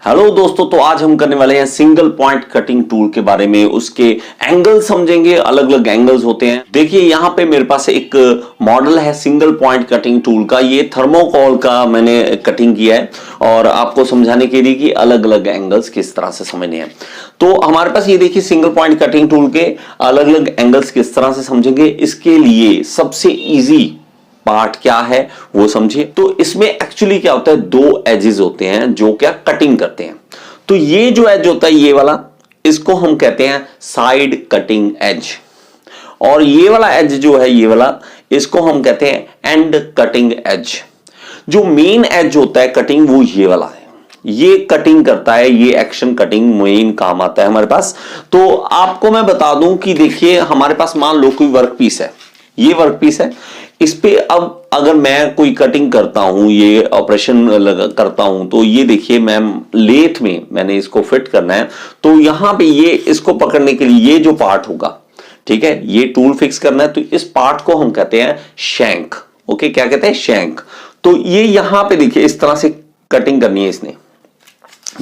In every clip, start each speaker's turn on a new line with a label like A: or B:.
A: Hello दोस्तों, तो आज हम करने वाले हैं सिंगल पॉइंट कटिंग टूल के बारे में। उसके एंगल समझेंगे, अलग अलग एंगल्स होते हैं। देखिए यहां पे मेरे पास एक मॉडल है सिंगल पॉइंट कटिंग टूल का। ये थर्मोकॉल का मैंने कटिंग किया है और आपको समझाने के लिए कि अलग अलग एंगल्स किस तरह से समझने हैं। तो हमारे पास ये देखिए सिंगल पॉइंट कटिंग टूल के अलग अलग एंगल्स किस तरह से समझेंगे। इसके लिए सबसे इजी पार्ट क्या है वो समझिए। तो इसमें एक्चुअली क्या होता है, दो एजेस होते हैं जो क्या कटिंग करते हैं। तो ये जो एज होता है ये वाला, इसको हम कहते हैं साइड कटिंग एज। और ये वाला एज जो है ये वाला, इसको हम कहते हैं एंड कटिंग एज। जो मेन एज होता है कटिंग वो ये वाला है, ये कटिंग करता है, ये एक्शन कटिंग मेन काम आता है हमारे पास। तो आपको मैं बता दूं कि देखिए हमारे पास मान लो कोई वर्क पीस है, ये वर्क पीस है। इस पे अब अगर मैं कोई कटिंग करता हूं, ये ऑपरेशन करता हूं, तो ये देखिए मैं लेथ में मैंने इसको फिट करना है। तो यहां पे ये इसको पकड़ने के लिए ये जो पार्ट होगा, ठीक है, ये टूल फिक्स करना है। तो इस पार्ट को हम कहते हैं शैंक। ओके, क्या कहते हैं, शैंक। तो ये यहां पे देखिए इस तरह से कटिंग करनी है इसने।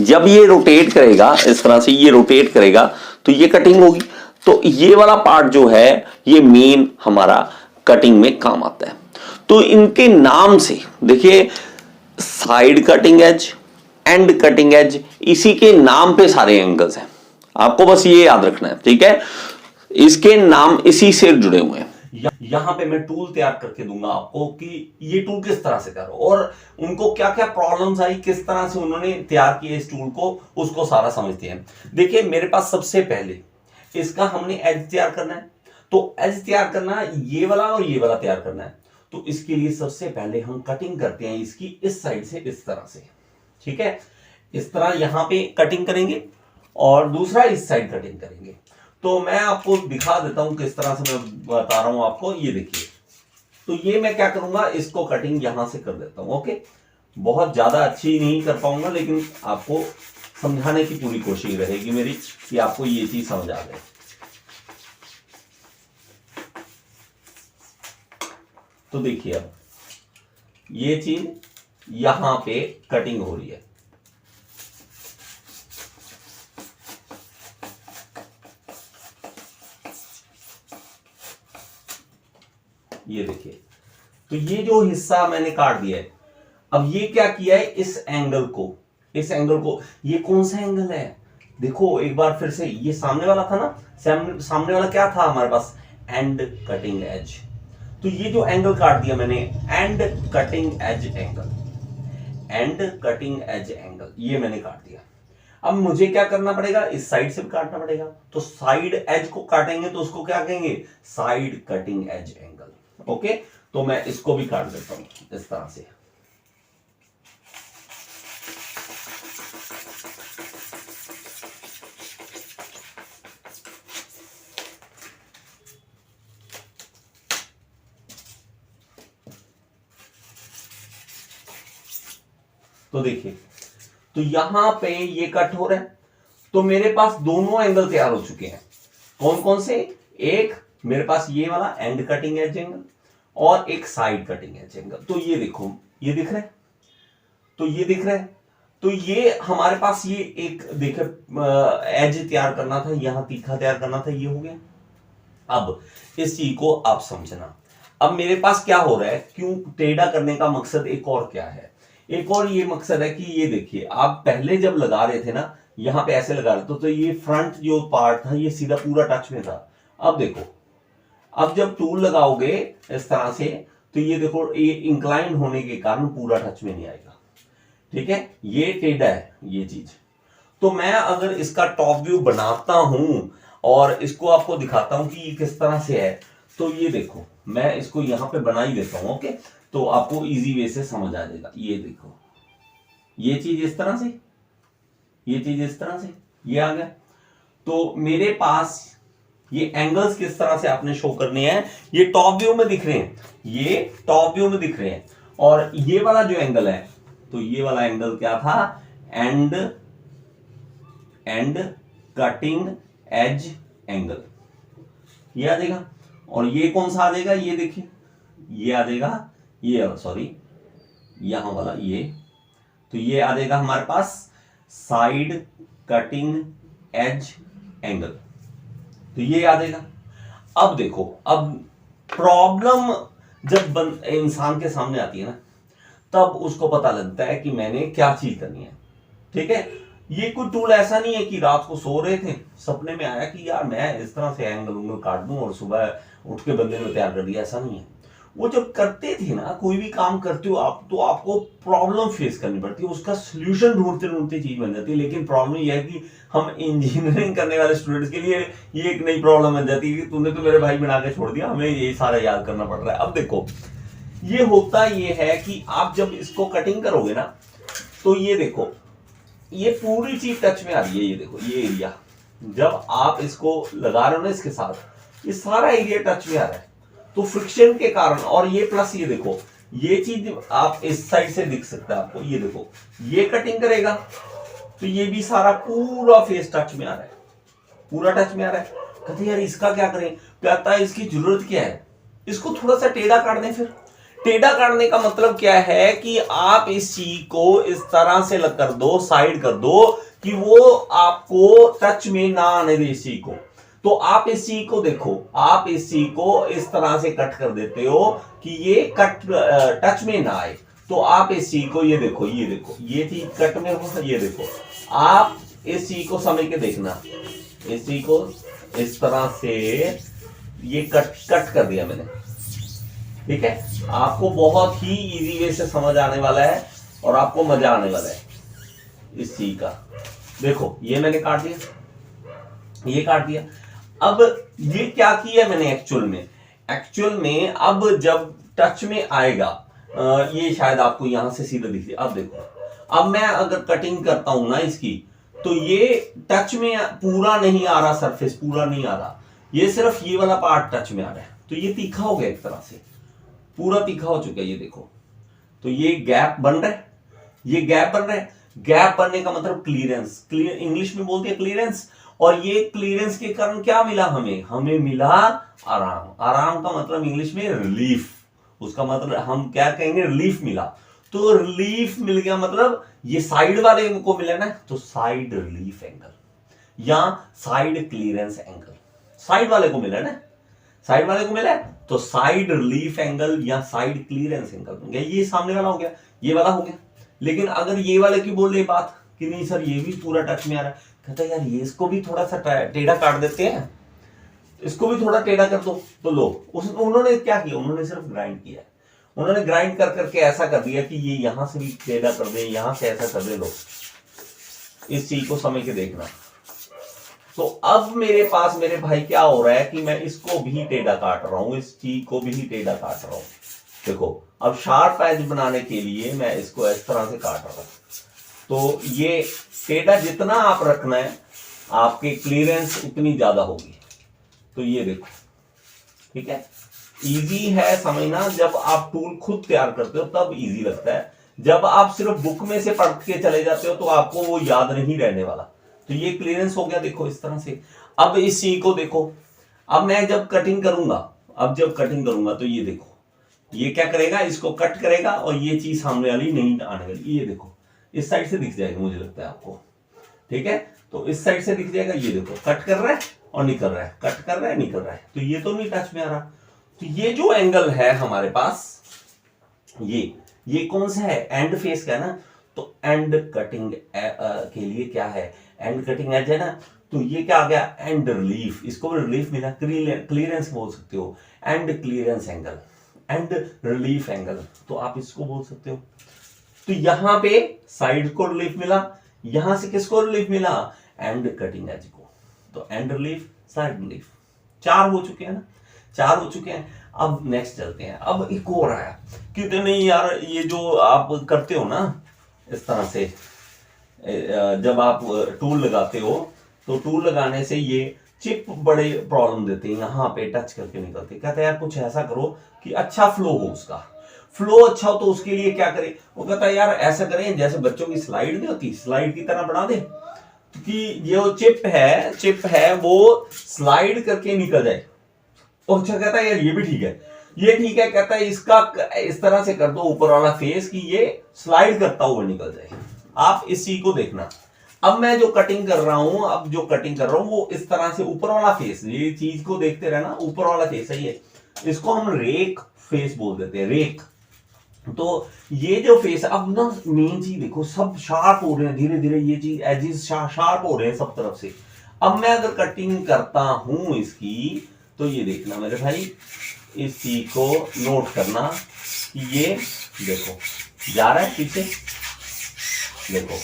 A: जब ये रोटेट करेगा इस तरह से, ये रोटेट करेगा तो ये कटिंग होगी। तो ये वाला पार्ट जो है ये मेन हमारा कटिंग में काम आता है। तो इनके नाम से देखिए, side cutting edge, and cutting edge, इसी के नाम पे सारे एंगल्स हैं। आपको बस ये याद रखना है, ठीक है। इसके नाम इसी से जुड़े हुए हैं। यहां पे मैं टूल तैयार करके दूंगा आपको कि ये टूल किस तरह से करो और उनको क्या क्या प्रॉब्लम्स आई, किस तरह से उन्होंने तैयार किया इस टूल को, उसको सारा समझते हैं। देखिए मेरे पास सबसे पहले इसका हमने एज तैयार करना है। तो एज तैयार करना है, ये वाला और ये वाला तैयार करना है। तो इसके लिए सबसे पहले हम कटिंग करते हैं इसकी इस साइड से इस तरह से, ठीक है। इस तरह यहां पे कटिंग करेंगे और दूसरा इस साइड कटिंग करेंगे। तो मैं आपको दिखा देता हूं किस तरह से मैं बता रहा हूं आपको। ये देखिए, तो ये मैं क्या करूंगा, इसको कटिंग यहां से कर देता हूं। ओके, बहुत ज्यादा अच्छी नहीं कर पाऊंगा लेकिन आपको समझाने की पूरी कोशिश रहेगी मेरी कि आपको ये चीज समझ आ जाए। तो देखिए अब ये चीज यहां पे कटिंग हो रही है। ये देखिए, तो ये जो हिस्सा मैंने काट दिया है, अब ये क्या किया है, इस एंगल को, इस एंगल को, ये कौन सा एंगल है देखो एक बार फिर से। ये सामने वाला था ना, सामने वाला क्या था हमारे पास, एंड कटिंग एज। तो ये जो एंगल काट दिया मैंने, and cutting edge angle, and cutting edge angle, ये मैंने काट दिया। अब मुझे क्या करना पड़ेगा, इस साइड से भी काटना पड़ेगा। तो साइड एज को काटेंगे तो उसको क्या कहेंगे, side cutting edge angle. Okay, तो मैं इसको भी काट देता हूं इस तरह से। तो देखिए, तो यहां पे ये कट हो रहा है। तो मेरे पास दोनों एंगल तैयार हो चुके हैं। कौन कौन से, एक मेरे पास ये वाला एंड कटिंग एज एंगल और एक साइड कटिंग एज एंगल। तो ये देखो, ये दिख रहा है, तो ये दिख रहा है। तो ये हमारे पास ये एक देखे एज तैयार करना था, यहां तीखा तैयार करना था, ये हो गया। अब इस चीज को आप समझना। अब मेरे पास क्या हो रहा है, क्यों टेढ़ा करने का मकसद एक और क्या है, एक और ये मकसद है कि ये देखिए, आप पहले जब लगा रहे थे ना, यहां पे ऐसे लगा रहे थे तो ये फ्रंट जो पार्ट था ये सीधा पूरा टच में था। अब देखो, अब जब टूल लगाओगे इस तरह से, तो ये देखो ये इंक्लाइन होने के कारण पूरा टच में नहीं आएगा, ठीक है। ये टेढ़ा है ये चीज। तो मैं अगर इसका टॉप व्यू बनाता हूं और इसको आपको दिखाता हूं कि ये किस तरह से है, तो ये देखो मैं इसको यहां पे बना ही देता हूं। ओके, तो आपको इजी वे से समझ आ जाएगा। ये देखो, ये चीज इस तरह से, ये चीज इस तरह से, ये आ गया। तो मेरे पास ये एंगल्स किस तरह से आपने शो करने हैं, ये टॉप व्यू में दिख रहे हैं, ये टॉप व्यू में दिख रहे हैं। और ये वाला जो एंगल है, तो ये वाला एंगल क्या था, एंड कटिंग एज एंगल, ये आ जाएगा। और ये कौन सा आ जाएगा, ये देखिए, ये आ जाएगा, ये सॉरी यहां वाला, ये तो ये आ जाएगा हमारे पास साइड कटिंग एज एंगल, तो ये याद आएगा। अब देखो, अब प्रॉब्लम जब इंसान के सामने आती है ना, तब उसको पता लगता है कि मैंने क्या चीज करनी है। ठीक है, ये कोई टूल ऐसा नहीं है कि रात को सो रहे थे सपने में आया कि यार मैं इस तरह से एंगल उंगल काट दूं और सुबह उठ के बंदे ने तैयार कर दिया, ऐसा नहीं है। वो जब करते थे ना, कोई भी काम करते हो आप, तो आपको प्रॉब्लम फेस करनी पड़ती है, उसका सोल्यूशन ढूंढते ढूंढते चीज बन जाती है। लेकिन प्रॉब्लम यह है कि हम इंजीनियरिंग करने वाले स्टूडेंट्स के लिए ये एक नई प्रॉब्लम बन जाती है कि तूने तो मेरे भाई बना के छोड़ दिया, हमें ये सारा याद करना पड़ रहा है। अब देखो, ये होता ये है कि आप जब इसको कटिंग करोगे ना, तो ये देखो, ये पूरी चीज टच में आ रही है। ये देखो, ये एरिया जब आप इसको लगा रहे हो ना इसके साथ, ये सारा एरिया टच में आ रहा है, तो फ्रिक्शन के कारण। और ये प्लस ये देखो, ये चीज आप इस साइड से दिख सकता है आपको, ये देखो, ये कटिंग करेगा तो ये भी सारा पूरा फेस टच में आ रहा है, पूरा टच में आ रहा है। कहते यार इसका क्या करें, कहता है इसकी जरूरत क्या है, इसको थोड़ा सा टेढ़ा काट दें। फिर टेढ़ा काटने का मतलब क्या है कि आप इस चीज को इस तरह से कर दो, साइड कर दो कि वो आपको टच में ना आने दे इस चीज को। तो आप इस चीज को देखो, आप इस चीज को इस तरह से कट कर देते हो कि ये कट टच में ना आए। तो आप इस चीज को, ये देखो, ये देखो, ये चीज कट में हो, ये देखो, आप इस चीज को समझ के देखना, इस चीज को इस तरह से ये कट कर दिया मैंने। ठीक है, आपको बहुत ही इजी वे से समझ आने वाला है और आपको मजा आने वाला है इस चीज का। देखो, ये मैंने काट दिया, ये काट दिया। अब ये क्या किया मैंने एक्चुअल में अब जब टच में आएगा, ये शायद आपको यहां से सीधा दिखे। अब देखो, अब मैं अगर कटिंग करता हूं ना इसकी, तो ये टच में पूरा नहीं आ रहा, सरफेस पूरा नहीं आ रहा, ये सिर्फ ये वाला पार्ट टच में आ रहा है। तो ये तीखा हो गया, एक तरह से पूरा तीखा हो चुका है, ये देखो। तो ये गैप बन रहा है, ये गैप बन रहा है। गैप बनने का मतलब क्लियरेंस, इंग्लिश में बोलते हैं क्लियरेंस। और ये क्लियरेंस के कारण क्या मिला हमें मिला आराम। आराम का मतलब इंग्लिश में रिलीफ, उसका मतलब हम क्या कहेंगे, रिलीफ मिला। तो रिलीफ मिल गया, मतलब ये साइड वाले को मिला ना, तो साइड रिलीफ एंगल या साइड क्लियरेंस एंगल साइड वाले को मिला ना, साइड वाले को मिला, तो साइड रिलीफ एंगल या साइड क्लियरेंस एंगल बन गया। ये सामने वाला हो गया, ये वाला हो गया। लेकिन अगर ये वाले की बोल रही बात कि नहीं सर ये भी पूरा टच में आ रहा है, कहता है यार ये इसको भी थोड़ा सा टेढ़ा काट देते हैं, इसको भी थोड़ा टेढ़ा कर दो। तो लो, उन्होंने क्या किया, उन्होंने सिर्फ ग्राइंड किया, उन्होंने ग्राइंड कर करके ऐसा कर दिया कि ये यहां से भी टेढ़ा कर दे, यहां से ऐसा कर दे। लो, इस चीज को समझ के देखना। तो अब मेरे पास, मेरे भाई, क्या हो रहा है कि मैं इसको भी टेढ़ा काट रहा हूं, इस चीज को भी टेढ़ा काट रहा हूं। देखो, अब शार्प एज बनाने के लिए मैं इसको इस तरह से काट रहा हूं। तो ये टेढ़ा जितना आप रखना है, आपकी क्लियरेंस उतनी ज्यादा होगी। तो ये देखो, ठीक है, इजी है समझना। जब आप टूल खुद तैयार करते हो तब इजी लगता है, जब आप सिर्फ बुक में से पढ़ के चले जाते हो तो आपको वो याद नहीं रहने वाला। तो ये क्लियरेंस हो गया, देखो इस तरह से। अब इस चीज को देखो, अब मैं जब कटिंग करूंगा, तो ये देखो, ये क्या करेगा, इसको कट करेगा और ये चीज सामने वाली नहीं आने वाली। ये देखो, इस साइड से दिख जाएगा, मुझे लगता है आपको। ठीक है, तो इस साइड से दिख जाएगा। ये देखो, कट कर रहा है और निकल रहा है, कट कर रहा है, निकल रहा है। तो ये तो नहीं टच में आ रहा। तो ये जो एंगल है हमारे पास, ये कौन सा है, एंड फेस का है ना। तो एंड कटिंग के लिए क्या है, एंड कटिंग एज है ना। तो ये क्या आ गया, एंड रिलीफ, इसको भी रिलीफ मिला, क्लियरेंस बोल सकते हो, and clearance angle, and relief angle, तो आप इसको बोल सकते हो। तो यहां पे साइड को रिलीफ मिला, यहां से किसको रिलीफ मिला, एंड कटिंग एज को। तो एंड रिलीफ, साइड रिलीफ, 4 हो चुके हैं ना, 4 हो चुके हैं। अब नेक्स्ट चलते हैं। अब एक और आया कि नहीं यार, ये जो आप करते हो ना इस तरह से, जब आप टूल लगाते हो, तो टूल लगाने से ये चिप बड़े प्रॉब्लम देते हैं, यहाँ पे टच करके निकलते। कहते हैं यार कुछ ऐसा करो कि अच्छा फ्लो हो, उसका फ्लो अच्छा हो। तो उसके लिए क्या करें, वो कहता है यार ऐसा करें जैसे बच्चों की स्लाइड नहीं होती, स्लाइड की तरह बना दे कि ये जो चिप है वो स्लाइड करके निकल जाए। अच्छा, कहता है यार ये भी ठीक है, ये ठीक है। कहता है इसका इस तरह से कर दो ऊपर वाला फेस कि ये स्लाइड करता हुआ निकल जाए। आप इस चीज को देखना, अब मैं जो कटिंग कर रहा हूं वो इस तरह से ऊपर वाला फेस, ये चीज को देखते रहना, ऊपर वाला फेस है ये, इसको हम रेक फेस बोल देते हैं, रेक। तो ये जो फेस, अब ना मेन चीज देखो, सब शार्प हो रहे हैं धीरे धीरे, ये चीज एजेस शार्प हो रहे हैं सब तरफ से। अब मैं अगर कटिंग करता हूं इसकी, तो ये देखना मेरे भाई, इस चीज को नोट करना कि ये देखो जा रहा है पीछे, देखो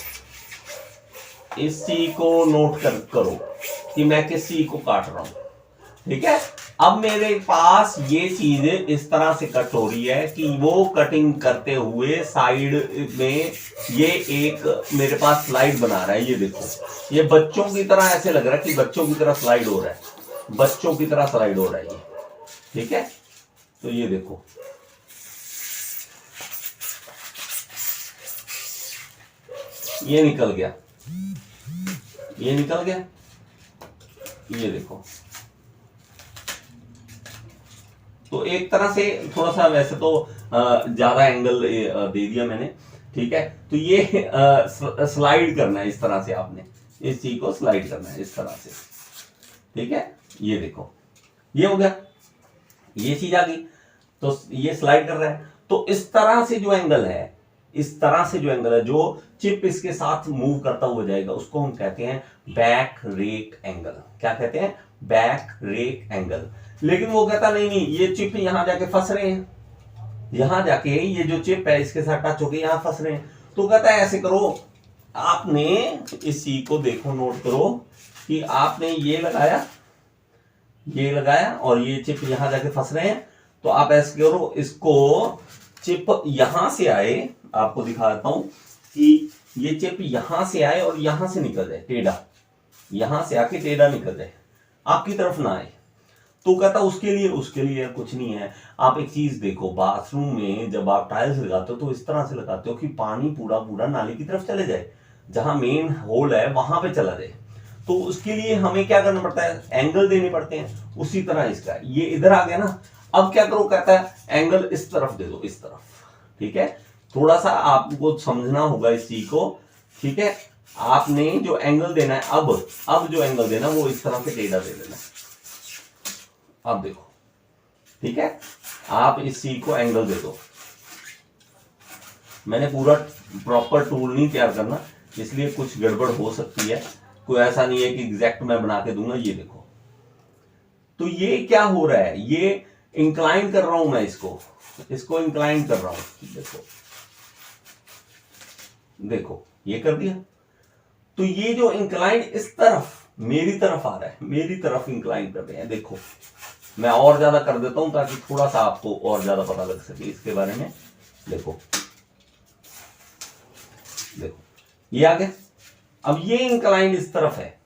A: इस चीज को नोट करो कि मैं किस चीज को काट रहा हूं, ठीक है। अब मेरे पास ये चीज इस तरह से कट हो रही है कि वो कटिंग करते हुए साइड में ये एक मेरे पास स्लाइड बना रहा है, ये देखो, ये बच्चों की तरह ऐसे लग रहा है कि बच्चों की तरह स्लाइड हो रहा है, बच्चों की तरह स्लाइड हो रहा है ये, ठीक है। तो ये देखो, ये निकल गया, ये निकल गया, ये देखो। तो एक तरह से थोड़ा सा, वैसे तो ज्यादा एंगल दे दिया मैंने, ठीक है। तो ये स्लाइड करना है इस तरह से, आपने इस चीज को स्लाइड करना है इस तरह से, ठीक है। ये देखो, ये हो गया, ये चीज आ गई, तो ये स्लाइड कर रहा है। तो इस तरह से जो एंगल है, इस तरह से जो एंगल है, जो चिप इसके साथ मूव करता हुआ जाएगा, उसको हम कहते हैं बैक रेक एंगल। क्या कहते हैं? Back rake angle. लेकिन वो कहता नहीं नहीं, ये चिप यहां जाके फंस रहे हैं, यहां जाके ये जो चिप है इसके साथ टच होके यहां फंस रहे हैं। तो कहता है ऐसे करो, आपने इस चीज को देखो, नोट करो कि आपने ये लगाया, ये लगाया और ये चिप यहां जाके फंस रहे हैं। तो आप ऐसे करो, इसको चिप यहां से आए, आपको दिखाता हूं कि ये चिप यहां से आए और यहां से निकल जाए टेढ़ा, यहां से आके टेढ़ा निकल जाए, आपकी तरफ ना आए। तो कहता उसके लिए कुछ नहीं है। आप एक चीज देखो, बाथरूम में जब आप टाइल्स लगाते हो तो इस तरह से लगाते हो कि पानी पूरा पूरा नाली की तरफ चले जाए, जहां मेन होल है वहां पे चला जाए। तो उसके लिए हमें क्या करना पड़ता है? एंगल देने पड़ते हैं। उसी तरह इसका ये इधर आ गया ना, अब क्या करो, कहता है एंगल इस तरफ दे दो, इस तरफ, ठीक है। थोड़ा सा आपको समझना होगा इस चीज को, ठीक है। आपने जो एंगल देना है, अब जो एंगल देना वो इस तरह से टेढ़ा दे देना। अब देखो, ठीक है, आप इस चीज को एंगल दे दो। मैंने पूरा प्रॉपर टूल नहीं तैयार करना, इसलिए कुछ गड़बड़ हो सकती है, कोई ऐसा नहीं है कि एग्जैक्ट मैं बना के दूंगा। ये देखो, तो ये क्या हो रहा है, ये इंक्लाइन कर रहा हूं मैं, इसको इंक्लाइन कर रहा हूं, देखो ये कर दिया। तो ये जो इंक्लाइन इस तरफ मेरी तरफ आ रहा है, मेरी तरफ इंक्लाइन कर रहे हैं। देखो मैं और ज्यादा कर देता हूं ताकि थोड़ा सा आपको और ज्यादा पता लग सके इसके बारे में। देखो ये आ गया। अब ये इंक्लाइन इस तरफ है,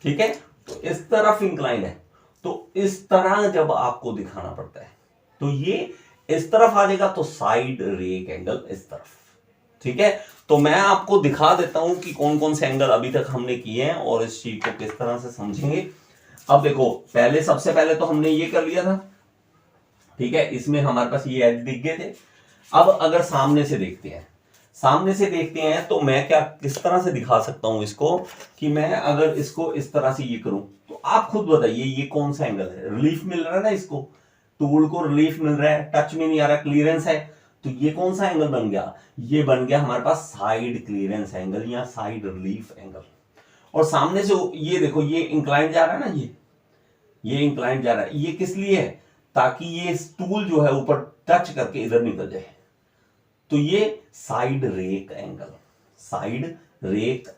A: ठीक है, तो इस तरफ इंक्लाइन है। तो इस तरह जब आपको दिखाना पड़ता है तो ये इस तरफ आ जाएगा, तो साइड रेक एंगल इस तरफ, ठीक है। तो मैं आपको दिखा देता हूं कि कौन कौन से एंगल अभी तक हमने किए हैं और इस चीज को किस तरह से समझेंगे। अब देखो, सबसे पहले तो हमने ये कर लिया था, ठीक है, इसमें हमारे पास ये एज दिख गए थे। अब अगर सामने से देखते हैं तो मैं क्या किस तरह से दिखा सकता हूं इसको, कि मैं अगर इसको इस तरह से ये करूं, तो आप खुद बताइए ये कौन सा एंगल है। रिलीफ मिल रहा है ना, इसको टूल को रिलीफ मिल रहा है, टच में नहीं आ रहा, क्लियरेंस है। तो ये कौन सा एंगल बन गया? ये बन गया हमारे पास साइड क्लियरेंस एंगल या साइड रिलीफ एंगल। और सामने से ये देखो, ये इंक्लाइन जा रहा है ना, ये इंक्लाइन जा रहा है। ये किस लिए है? ताकि ये टूल जो है ऊपर टच करके इधर निकल जाए। तो ये साइड रेक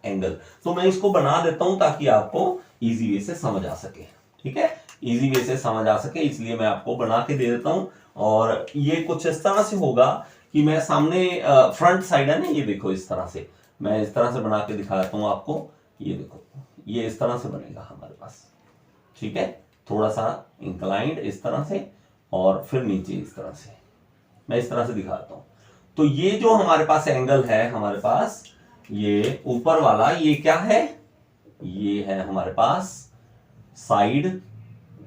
A: एंगल। तो मैं इसको बना देता हूं ताकि आपको इजी वे से समझ आ सके, ठीक है, इजी वे से समझ आ सके, इसलिए मैं आपको बना के दे देता हूं। और ये कुछ इस तरह से होगा कि मैं सामने फ्रंट साइड है ना, ये देखो इस तरह से, मैं इस तरह से बना के दिखा देता हूं आपको। ये देखो, ये इस तरह से बनेगा हमारे पास, ठीक है, थोड़ा सा इंक्लाइंड इस तरह से और फिर नीचे इस तरह से, मैं इस तरह से दिखाता हूं। तो ये जो हमारे पास एंगल है, हमारे पास ये ऊपर वाला, ये क्या है? ये है हमारे पास साइड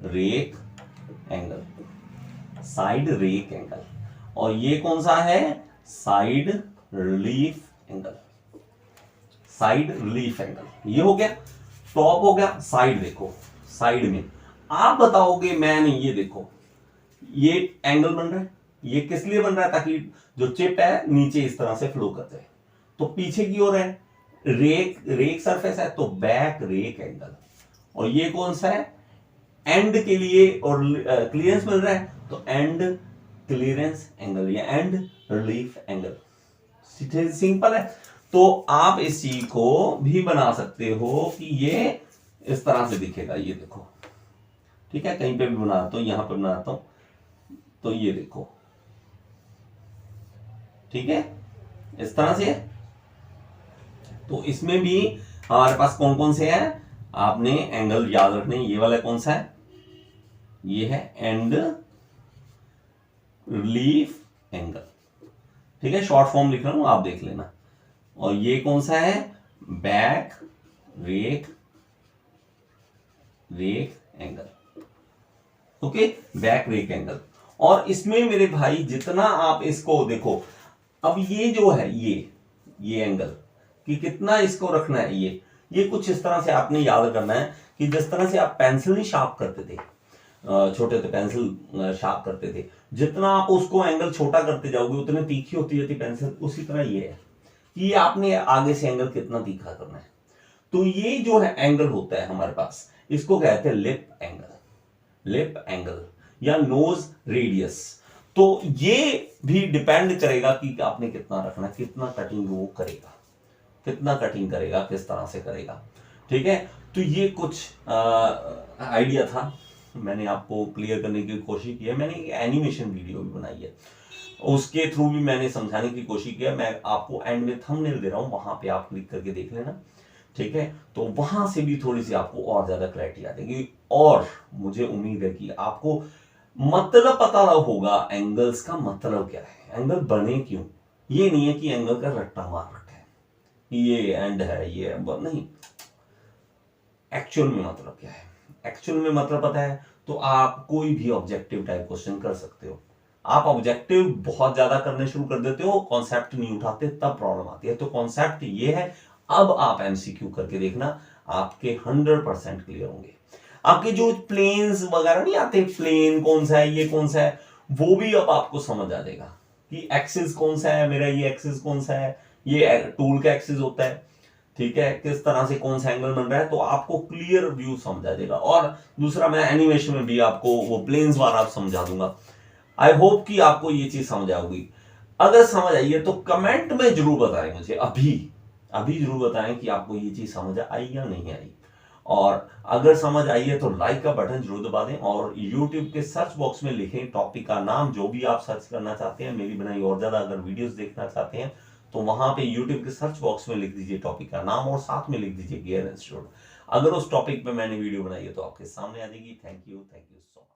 A: रेक एंगल। और ये कौन सा है? Side relief side relief angle. ये हो गया, टॉप हो गया, साइड देखो, साइड में आप बताओगे मैं नहीं, ये देखो ये एंगल बन रहा है, ये किस लिए बन रहा है, ताकि जो चिप है नीचे इस तरह से फ्लो कर जाए। तो पीछे की ओर है, रेक सरफेस है, तो बैक रेक एंगल। और ये कौन सा है, एंड के लिए और क्लियरेंस मिल रहा है, तो एंड क्लियरेंस एंगल या एंड रिलीफ एंगल। सिंपल है। तो आप इस चीज को भी बना सकते हो कि ये इस तरह से दिखेगा, ये देखो, ठीक है, कहीं पे भी बनाता हूं, यहां पे बनाता हूं, तो ये देखो, ठीक है, इस तरह से। तो इसमें भी हमारे पास कौन कौन से हैं, आपने एंगल याद रखने, ये वाला कौन सा है, ये है एंड रिलीफ एंगल, ठीक है, शॉर्ट फॉर्म लिख रहा हूं, आप देख लेना। और ये कौन सा है, back rake angle, okay, back rake angle. और इसमें मेरे भाई जितना आप इसको देखो, अब ये जो है ये एंगल कि कितना इसको रखना है, ये कुछ इस तरह से आपने याद करना है कि जिस तरह से आप पेंसिल नहीं शार्प करते थे, छोटे थे पेंसिल शार्प करते थे, जितना आप उसको एंगल छोटा करते जाओगे उतनी तीखी होती जाती पेंसिल, उसी तरह ये है कि आपने आगे से एंगल कितना तीखा करना है। तो ये जो है एंगल होता है हमारे पास, इसको कहते हैं लिप एंगल या नोज रेडियस। तो ये भी डिपेंड करेगा कि आपने कितना रखना, कितना कटिंग वो करेगा, कितना कटिंग करेगा, किस तरह से करेगा, ठीक है। तो ये कुछ आइडिया था, मैंने आपको क्लियर करने की कोशिश की है। मैंने एक एनिमेशन वीडियो भी बनाई है, उसके थ्रू भी मैंने समझाने की कोशिश की है। मैं आपको एंड में थंबनेल दे रहा हूं, वहां पे आप क्लिक करके देख लेना, ठीक है। तो वहां से भी थोड़ी सी आपको और ज्यादा क्लैरिटी आ जाएगी, और मुझे उम्मीद है कि आपको मतलब पता होगा एंगल्स का मतलब क्या है, एंगल बने क्यों। ये नहीं है कि एंगल का रट्टा मार रखा है, ये एंड है, ये नहीं, एक्चुअल में मतलब क्या है। एक्चुअल में मतलब पता है तो आप कोई भी ऑब्जेक्टिव टाइप क्वेश्चन कर सकते हो। आप ऑब्जेक्टिव बहुत ज्यादा करने शुरू कर देते हो, कॉन्सेप्ट नहीं उठाते, तब प्रॉब्लम आती है। तो कॉन्सेप्ट ये है, अब आप एमसीक्यू करके देखना, आपके 100% क्लियर होंगे। आपके जो प्लेन्स वगैरह नहीं आते, प्लेन कौन सा है, ये कौन सा है, वो भी अब आपको समझ आ जाएगा कि एक्सिस कौन सा है मेरा, ये एक्सिस कौन सा है, ये टूल का एक्सिस होता है, ठीक है, किस तरह से कौन सा एंगल बन रहा है, तो आपको क्लियर व्यू समझ आ जाएगा। और दूसरा, मैं एनिमेशन में भी आपको वो प्लेन्स वाला समझा दूंगा। आई होप कि आपको ये चीज समझ आएगी। अगर समझ आई है तो कमेंट में जरूर बताएं मुझे, अभी जरूर बताएं कि आपको ये चीज समझ आई या नहीं आई। और अगर समझ आई है तो लाइक का बटन जरूर दबा दें, और YouTube के सर्च बॉक्स में लिखें टॉपिक का नाम, जो भी आप सर्च करना चाहते हैं, मेरी बनाई और ज्यादा अगर वीडियोस देखना चाहते हैं तो वहां पे YouTube के सर्च बॉक्स में लिख दीजिए टॉपिक का नाम, और साथ में लिख दीजिए गियर इंस्टीट्यूट। अगर उस टॉपिक पे मैंने वीडियो बनाई है तो आपके सामने आ जाएगी। Thank you so much.